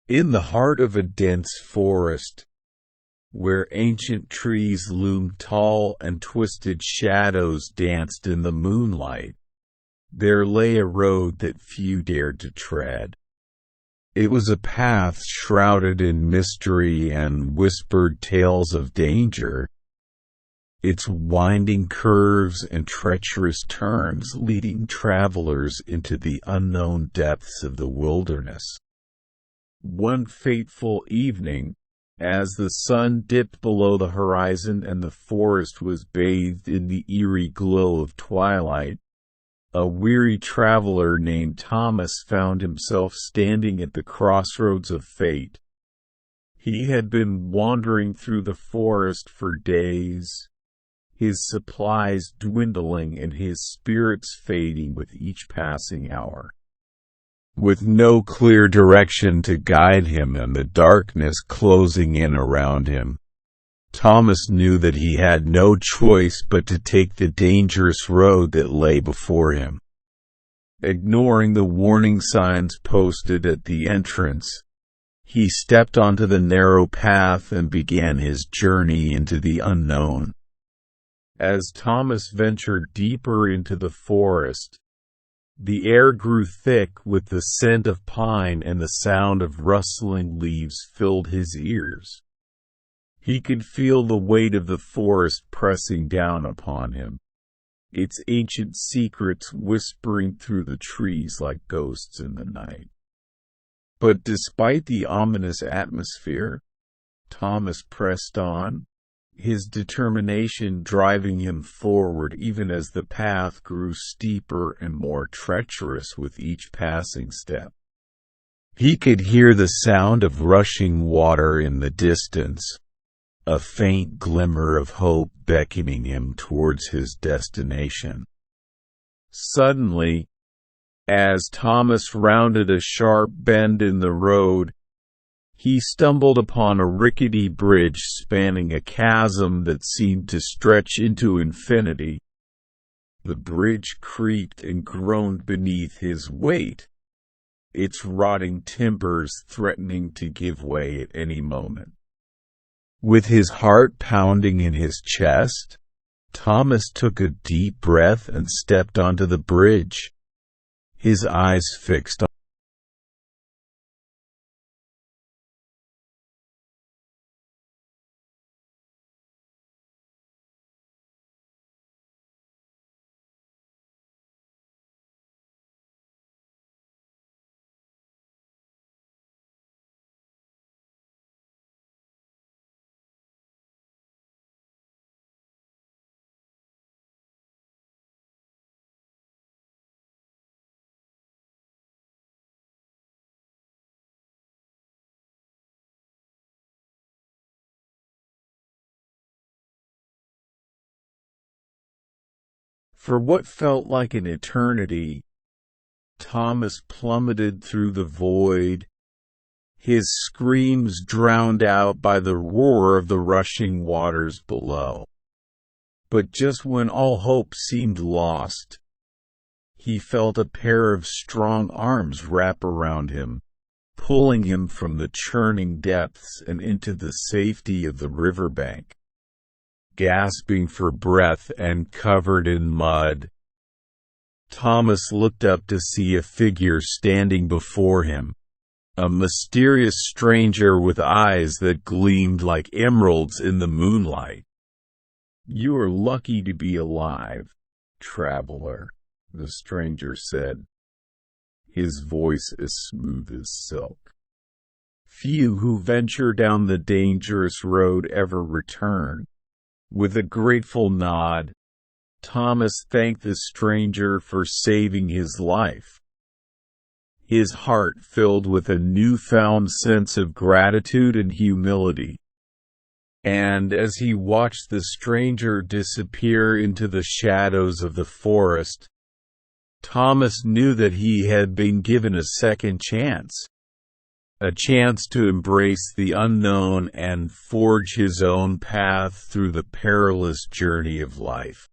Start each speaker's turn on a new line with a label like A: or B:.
A: In the heart of a dense forest, where ancient trees loomed tall and twisted shadows danced in the moonlight, there lay a road that few dared to tread. It was a path shrouded in mystery and whispered tales of danger, its winding curves and treacherous turns leading travelers into the unknown depths of the wilderness. One fateful evening, as the sun dipped below the horizon and the forest was bathed in the eerie glow of twilight, a weary traveler named Thomas found himself standing at the crossroads of fate. He had been wandering through the forest for days, his supplies dwindling and his spirits fading with each passing hour. With no clear direction to guide him and the darkness closing in around him, Thomas knew that he had no choice but to take the dangerous road that lay before him. Ignoring the warning signs posted at the entrance, he stepped onto the narrow path and began his journey into the unknown. As Thomas ventured deeper into the forest, the air grew thick with the scent of pine and the sound of rustling leaves filled his ears. He could feel the weight of the forest pressing down upon him, its ancient secrets whispering through the trees like ghosts in the night. But despite the ominous atmosphere, Thomas pressed on, his determination driving him forward even as the path grew steeper and more treacherous with each passing step. He could hear the sound of rushing water in the distance, a faint glimmer of hope beckoning him towards his destination. Suddenly, as Thomas rounded a sharp bend in the road, he stumbled upon a rickety bridge spanning a chasm that seemed to stretch into infinity. The bridge creaked and groaned beneath his weight, its rotting timbers threatening to give way at any moment. With his heart pounding in his chest, Thomas took a deep breath and stepped onto the bridge, his eyes fixed on For what felt like an eternity, Thomas plummeted through the void, his screams drowned out by the roar of the rushing waters below. But just when all hope seemed lost, he felt a pair of strong arms wrap around him, pulling him from the churning depths and into the safety of the riverbank. Gasping for breath and covered in mud, Thomas looked up to see a figure standing before him, a mysterious stranger with eyes that gleamed like emeralds in the moonlight. "You are lucky to be alive, traveler," the stranger said, his voice as smooth as silk. "Few who venture down the dangerous road ever return." With a grateful nod, Thomas thanked the stranger for saving his life. His heart filled with a newfound sense of gratitude and humility. And as he watched the stranger disappear into the shadows of the forest, Thomas knew that he had been given a second chance. A chance to embrace the unknown and forge his own path through the perilous journey of life.